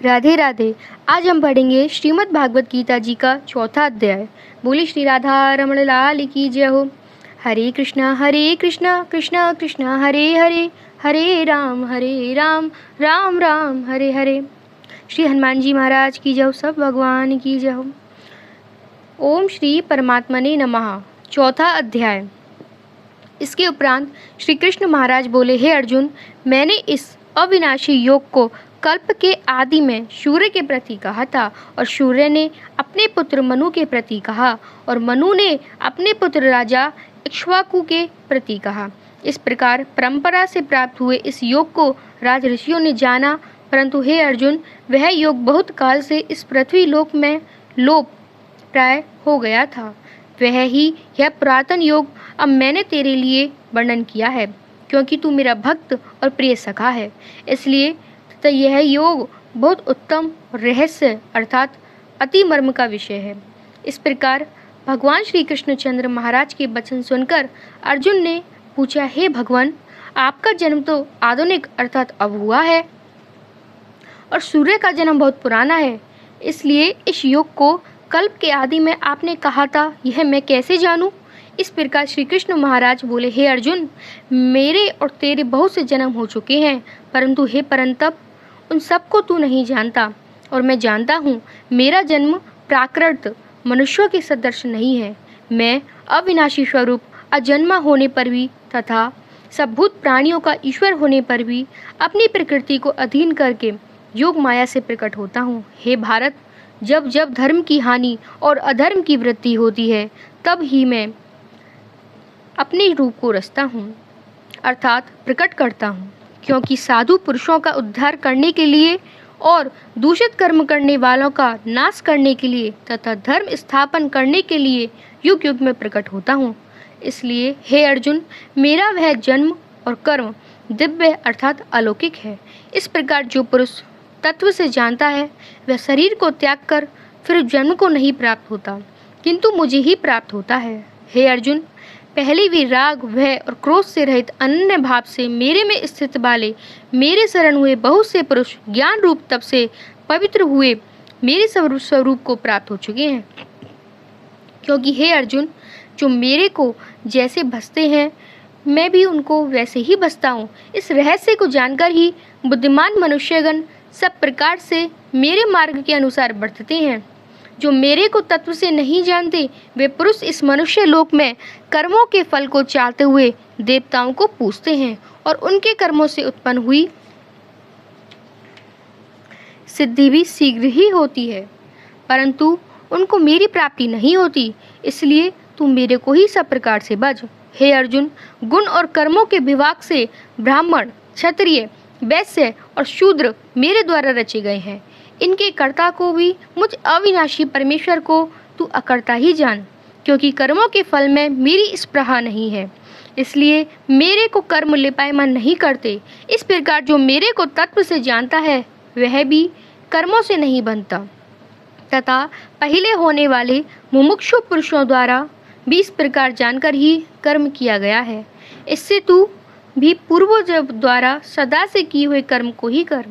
राधे राधे। आज हम पढ़ेंगे श्रीमद् भागवत गीता जी का चौथा अध्याय। बोली श्री राधा रमण लाल की जय हो। हरे कृष्णा कृष्णा कृष्णा हरे हरे, हरे राम राम राम हरे हरे। श्री हनुमान जी महाराज की जय हो, सब भगवान की जय हो। ओम श्री परमात्मने नमः। चौथा अध्याय। इसके उपरांत श्री कृष्ण महाराज बोले, हे अर्जुन, मैंने इस अविनाशी योग को कल्प के आदि में सूर्य के प्रति कहा था और सूर्य ने अपने पुत्र मनु के प्रति कहा और मनु ने अपने पुत्र राजा इक्ष्वाकु के प्रति कहा। इस प्रकार परंपरा से प्राप्त हुए इस योग को राज ऋषियों ने जाना, परंतु हे अर्जुन, वह योग बहुत काल से इस पृथ्वी लोक में लोप प्राय हो गया था। वह ही यह पुरातन योग अब मैंने तेरे लिए वर्णन किया है, क्योंकि तू मेरा भक्त और प्रिय सखा है। इसलिए तो यह योग बहुत उत्तम रहस्य अर्थात अति मर्म का विषय है। इस प्रकार भगवान श्री कृष्णचंद्र महाराज के वचन सुनकर अर्जुन ने पूछा, हे भगवान, आपका जन्म तो आधुनिक अर्थात अब हुआ है और सूर्य का जन्म बहुत पुराना है, इसलिए इस योग को कल्प के आदि में आपने कहा था, यह मैं कैसे जानूं? इस प्रकार श्री कृष्ण महाराज बोले, हे अर्जुन, मेरे और तेरे बहुत से जन्म हो चुके हैं, परंतु हे परंतप, उन सबको तू नहीं जानता और मैं जानता हूँ। मेरा जन्म प्राकृत मनुष्यों के सदृश नहीं है। मैं अविनाशी स्वरूप अजन्मा होने पर भी तथा सबभूत प्राणियों का ईश्वर होने पर भी अपनी प्रकृति को अधीन करके योग माया से प्रकट होता हूँ। हे भारत, जब जब धर्म की हानि और अधर्म की वृद्धि होती है, तब ही मैं अपने रूप को रचता हूँ अर्थात प्रकट करता हूँ, क्योंकि साधु पुरुषों का उद्धार करने के लिए और दूषित कर्म करने वालों का नाश करने के लिए तथा धर्म स्थापन करने के लिए युग युग में प्रकट होता हूँ। इसलिए हे अर्जुन, मेरा वह जन्म और कर्म दिव्य अर्थात अलौकिक है। इस प्रकार जो पुरुष तत्व से जानता है, वह शरीर को त्याग कर फिर जन्म को नहीं प्राप्त होता, किंतु मुझे ही प्राप्त होता है। हे अर्जुन, पहले भी राग, भय और क्रोध से रहित अनन्य भाव से मेरे में स्थित वाले मेरे शरण हुए बहुत से पुरुष ज्ञान रूप तप से पवित्र हुए मेरे स्वरूप को प्राप्त हो चुके हैं। क्योंकि हे अर्जुन, जो मेरे को जैसे भसते हैं, मैं भी उनको वैसे ही भसता हूँ। इस रहस्य को जानकर ही बुद्धिमान मनुष्यगण सब प्रकार से मेरे मार्ग के अनुसार बढ़ते हैं। जो मेरे को तत्व से नहीं जानते, वे पुरुष इस मनुष्य लोक में कर्मों के फल को चाहते हुए देवताओं को पूजते हैं और उनके कर्मों से उत्पन्न हुई सिद्धि भी शीघ्र ही होती है, परंतु उनको मेरी प्राप्ति नहीं होती। इसलिए तू मेरे को ही सब प्रकार से भज। हे अर्जुन, गुण और कर्मों के विभाग से ब्राह्मण, क्षत्रिय, वैश्य और शूद्र मेरे द्वारा रचे गए हैं। इनके कर्ता को भी मुझ अविनाशी परमेश्वर को तू अकर्ता ही जान, क्योंकि कर्मों के फल में मेरी स्पृहा नहीं है, इसलिए मेरे को कर्म लिपायमान नहीं करते। इस प्रकार जो मेरे को तत्व से जानता है, वह भी कर्मों से नहीं बनता तथा पहले होने वाले मुमुक्षु पुरुषों द्वारा भी इस प्रकार जानकर ही कर्म किया गया है। इससे तू भी पूर्वजों द्वारा सदा से किए हुए कर्म को ही कर,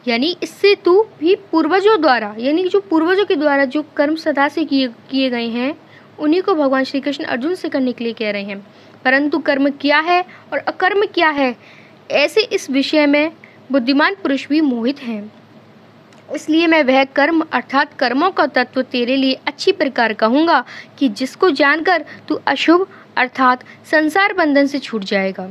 यानी इससे तू भी पूर्वजों द्वारा, यानी जो पूर्वजों के द्वारा जो कर्म सदा से किए गए हैं, उन्हीं को भगवान श्री कृष्ण अर्जुन से करने के लिए कह रहे हैं। परंतु कर्म क्या है और अकर्म क्या है, ऐसे इस विषय में बुद्धिमान पुरुष भी मोहित हैं। इसलिए मैं वह कर्म अर्थात कर्मों का तत्व तेरे लिए अच्छी प्रकार कहूँगा कि जिसको जानकर तू अशुभ अर्थात संसार बंधन से छूट जाएगा।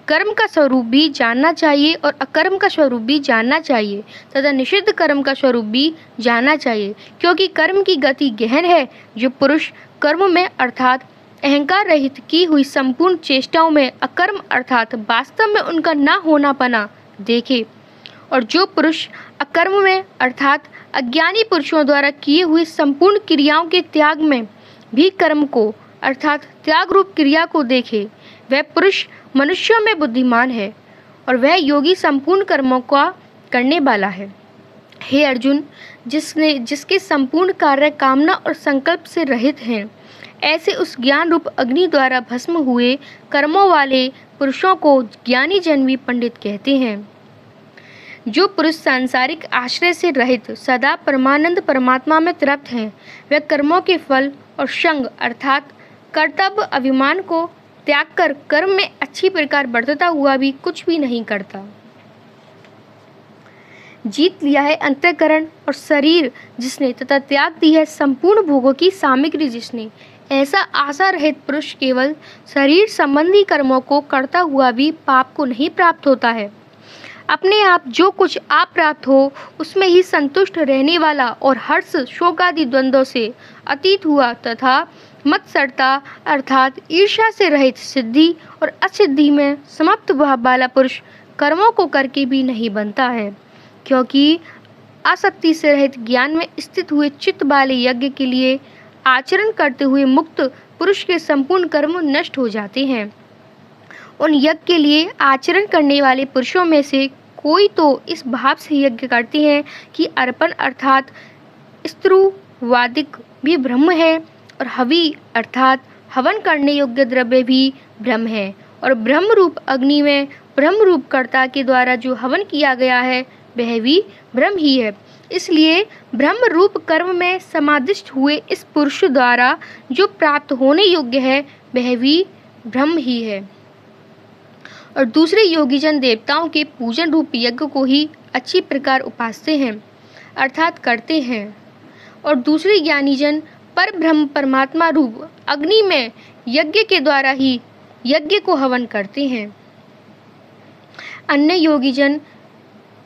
कर्म का स्वरूप भी जानना चाहिए और अकर्म का स्वरूप भी जानना चाहिए तथा निषिद्ध कर्म का स्वरूप भी जानना चाहिए, क्योंकि कर्म की गति गहन है। जो पुरुष कर्म में अर्थात अहंकार रहित की हुई संपूर्ण चेष्टाओं में अकर्म अर्थात वास्तव में उनका ना होना पना देखे, और जो पुरुष अकर्म में अर्थात अज्ञानी पुरुषों द्वारा किए हुए संपूर्ण क्रियाओं के त्याग में भी कर्म को अर्थात त्याग रूप क्रिया को देखे, वह पुरुष मनुष्यों में बुद्धिमान है और वह योगी संपूर्ण कर्मों का करने वाला है। हे अर्जुन, जिसके संपूर्ण कार्य कामना और संकल्प से रहित हैं, ऐसे उस ज्ञान रूप अग्नि द्वारा भस्म हुए कर्मों वाले पुरुषों को ज्ञानी जन भी पंडित कहते हैं। जो पुरुष सांसारिक आश्रय से रहित सदा परमानंद परमात्मा में तृप्त हैं, वे कर्मों के फल और संग अर्थात कर्तव्य अभिमान को त्याग कर कर्म में अच्छी प्रकार बढ़ता हुआ भी कुछ भी नहीं करता। जीत लिया है अंतःकरण और शरीर जिसने तथा त्याग दी है संपूर्ण भोगों की सामग्री जिसने, ऐसा आशा रहित पुरुष केवल शरीर संबंधी कर्मों को करता हुआ भी पाप को नहीं प्राप्त होता है। अपने आप जो कुछ आप प्राप्त हो उसमें ही संतुष्ट रहने वाला और हर्ष शोक आदि द्वंद्वों से अतीत हुआ तथा मत्सरता अर्थात ईर्ष्या से रहित सिद्धि और असिद्धि में समाप्त भाव वाला पुरुष कर्मों को करके भी नहीं बनता है, क्योंकि आसक्ति से रहित ज्ञान में स्थित हुए चित्त वाले यज्ञ के लिए आचरण करते हुए मुक्त पुरुष के संपूर्ण कर्म नष्ट हो जाते हैं। उन यज्ञ के लिए आचरण करने वाले पुरुषों में से कोई तो इस भाव से यज्ञ करते हैं कि अर्पण अर्थात स्त्रुवादिक भी ब्रह्म है और हवि अर्थात हवन करने योग्य द्रव्य भी ब्रह्म है और ब्रह्म रूप अग्नि में ब्रह्म रूप कर्ता के द्वारा जो हवन किया गया है वह भी ब्रह्म ही है। इसलिए ब्रह्म रूप कर्म में समादिष्ट हुए इस पुरुष द्वारा जो प्राप्त होने योग्य है वह भी ब्रह्म ही है। और दूसरे योगीजन देवताओं के पूजन रूप यज्ञ को ही अच्छी प्रकार उपासते हैं अर्थात करते हैं, और दूसरे ज्ञानीजन पर ब्रह्म परमात्मा रूप अग्नि में यज्ञ के द्वारा ही यज्ञ को हवन करते हैं। अन्य योगीजन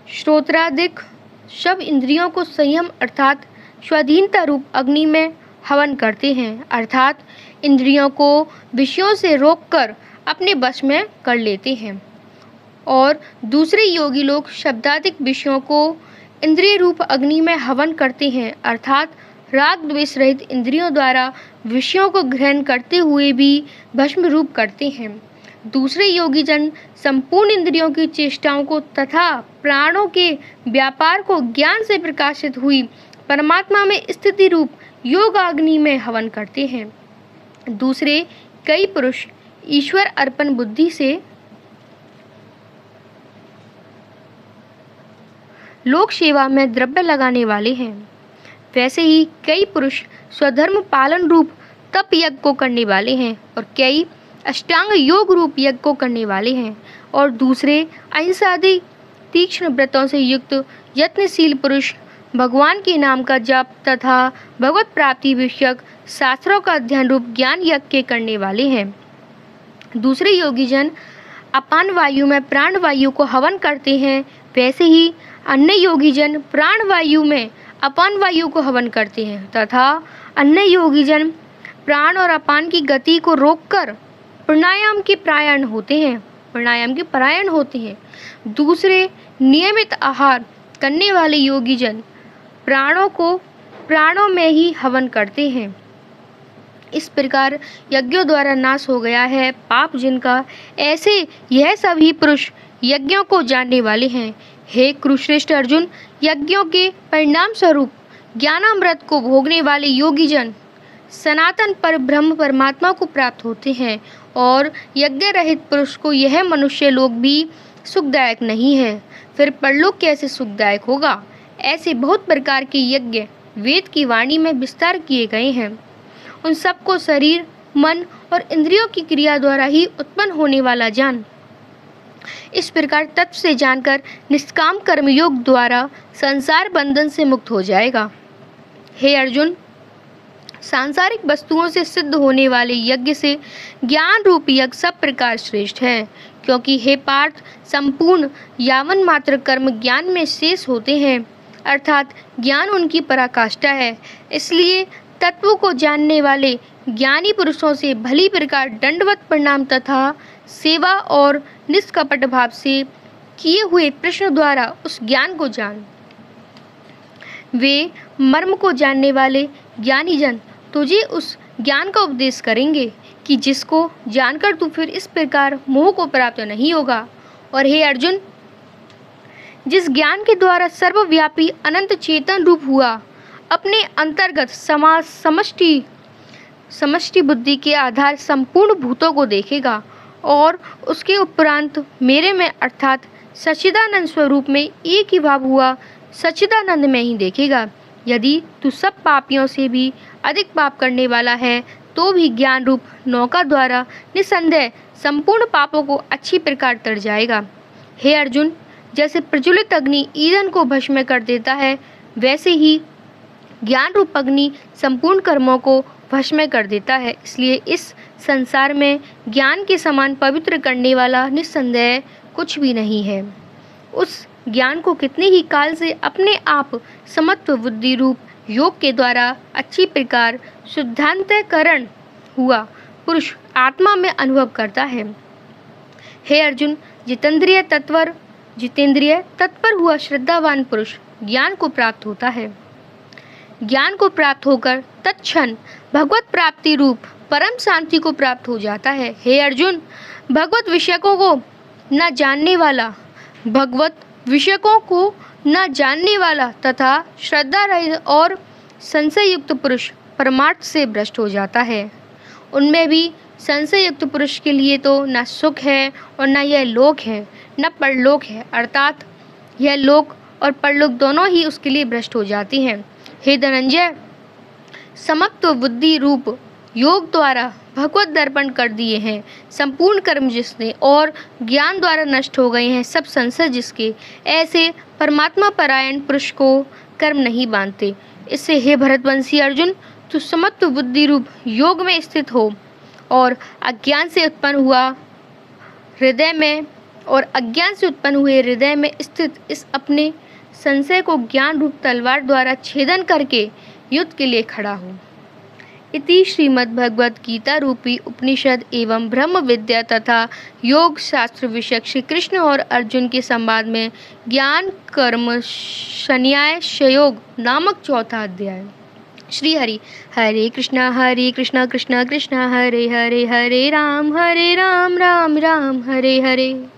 श्रोत्रादिक सब इंद्रियों को संयम अर्थात स्वाधीनता रूप अग्नि में हवन करते हैं अर्थात इंद्रियों को विषयों से रोककर अपने वश में कर लेते हैं। और दूसरे योगी लोग शब्दादिक विषयों को इंद्रिय रूप अग्नि में हवन करते हैं अर्थात राग द्वेष रहित इंद्रियों द्वारा विषयों को ग्रहण करते हुए भी भस्म रूप करते हैं। दूसरे योगी जन संपूर्ण इंद्रियों की चेष्टाओं को तथा प्राणों के व्यापार को ज्ञान से प्रकाशित हुई परमात्मा में स्थिति रूप योगाग्नि में हवन करते हैं। दूसरे कई पुरुष ईश्वर अर्पण बुद्धि से लोक सेवा में द्रव्य लगाने वाले हैं, वैसे ही कई पुरुष स्वधर्म पालन रूप तप यज्ञ को करने वाले हैं और कई अष्टांग योग रूप यज्ञ को करने वाले हैं, और दूसरे अहिंसादि तीक्ष्ण व्रतों से युक्त यत्नशील पुरुष भगवान के नाम का जप तथा भगवत प्राप्ति विषयक शास्त्रों का अध्ययन रूप ज्ञान यज्ञ के करने वाले हैं। दूसरे योगीजन अपान वायु में प्राण वायु को हवन करते हैं, वैसे ही अन्य योगीजन प्राण वायु में अपान वायु को हवन करते हैं तथा अन्य योगीजन प्राण और अपान की गति को रोककर प्राणायाम के परायण होते हैं। दूसरे नियमित आहार करने वाले योगीजन प्राणों को प्राणों में ही हवन करते हैं। इस प्रकार यज्ञों द्वारा नाश हो गया है पाप जिनका, ऐसे यह सभी पुरुष यज्ञों को जानने वाले हैं। हे कुरुश्रेष्ठ अर्जुन, यज्ञों के परिणाम स्वरूप ज्ञानामृत को भोगने वाले योगीजन सनातन पर ब्रह्म परमात्मा को प्राप्त होते हैं, और यज्ञ रहित पुरुष को यह मनुष्य लोक भी सुखदायक नहीं है, फिर परलोक कैसे सुखदायक होगा। ऐसे बहुत प्रकार के यज्ञ वेद की वाणी में विस्तार किए गए हैं। उन सबको शरीर, मन और इंद्रियों की क्रिया द्वारा ही उत्पन्न होने वाला जान। इस प्रकार तत्व से जानकर निष्काम कर्मयोग द्वारा संसार बंधन से मुक्त हो जाएगा। हे अर्जुन, सांसारिक वस्तुओं से सिद्ध होने वाले यज्ञ से ज्ञान रूप यज्ञ सब प्रकार श्रेष्ठ है, क्योंकि हे पार्थ, संपूर्ण यावन मात्र कर्म ज्ञान में शेष होते हैं, अर्थात ज्ञान उनकी पराकाष्ठा है। इसलिए तत्वों को जानने वाले ज्ञानी पुरुषों से भली प्रकार दंडवत प्रणाम तथा सेवा और निष्कपट भाव से किए हुए प्रश्न द्वारा उस ज्ञान को जान। वे मर्म को जानने वाले ज्ञानी जन तुझे उस ज्ञान का उपदेश करेंगे कि जिसको जानकर तू फिर इस प्रकार मोह को प्राप्त नहीं होगा। और हे अर्जुन, जिस ज्ञान के द्वारा सर्वव्यापी अनंत चेतन रूप हुआ अपने अंतर्गत समष्टि बुद्धि के आधार संपूर्ण भूतों को देखेगा और उसके उपरांत मेरे में अर्थात सच्चिदानंद स्वरूप में एक ही भाव हुआ सच्चिदानंद में ही देखेगा। यदि तू सब पापियों से भी अधिक पाप करने वाला है तो भी ज्ञान रूप नौका द्वारा निसंदेह संपूर्ण पापों को अच्छी प्रकार तर जाएगा। हे अर्जुन, जैसे प्रज्वलित अग्नि ईंधन को भस्म कर देता है, वैसे ही ज्ञान रूप अग्नि संपूर्ण कर्मों को भस्म कर देता है। इसलिए इस संसार में ज्ञान के समान पवित्र करने वाला निस्संदेह कुछ भी नहीं है। उस ज्ञान को कितने ही काल से अपने आप समत्व बुद्धि रूप योग के द्वारा अच्छी प्रकार शुद्धांतकरण हुआ पुरुष आत्मा में अनुभव करता है। हे अर्जुन, जितेंद्रिय तत्पर हुआ श्रद्धावान पुरुष ज्ञान को प्राप्त होता है। ज्ञान को प्राप्त होकर तत्क्षण भगवत प्राप्ति रूप परम शांति को प्राप्त हो जाता है। हे अर्जुन, भगवत विषयों को न जानने वाला तथा श्रद्धा रहित और संशय युक्त पुरुष परमार्थ से भ्रष्ट हो जाता है। उनमें भी संशय युक्त पुरुष के लिए तो न सुख है और न यह लोक है न परलोक है, अर्थात यह लोक और परलोक दोनों ही उसके लिए भ्रष्ट हो जाती हैं। हे धनंजय, समत्व बुद्धि रूप योग द्वारा भगवत दर्पण कर दिए हैं संपूर्ण कर्म जिसने और ज्ञान द्वारा नष्ट हो गए हैं सब संशय जिसके, ऐसे परमात्मा परायण पुरुष को कर्म नहीं बांधते। इससे हे भरतवंशी अर्जुन, तू समत्व बुद्धि रूप योग में स्थित हो और अज्ञान से उत्पन्न हुए हृदय में स्थित इस अपने संशय को ज्ञान रूप तलवार द्वारा छेदन करके युद्ध के लिए खड़ा हो। इति श्रीमद् भगवद गीता रूपी उपनिषद एवं ब्रह्म विद्या तथा योग शास्त्र विषय श्री कृष्ण और अर्जुन के संवाद में ज्ञान कर्म संन्यास योग नामक चौथा अध्याय। श्री हरि। हरे कृष्णा कृष्णा कृष्णा हरे हरे, हरे राम राम राम हरे हरे।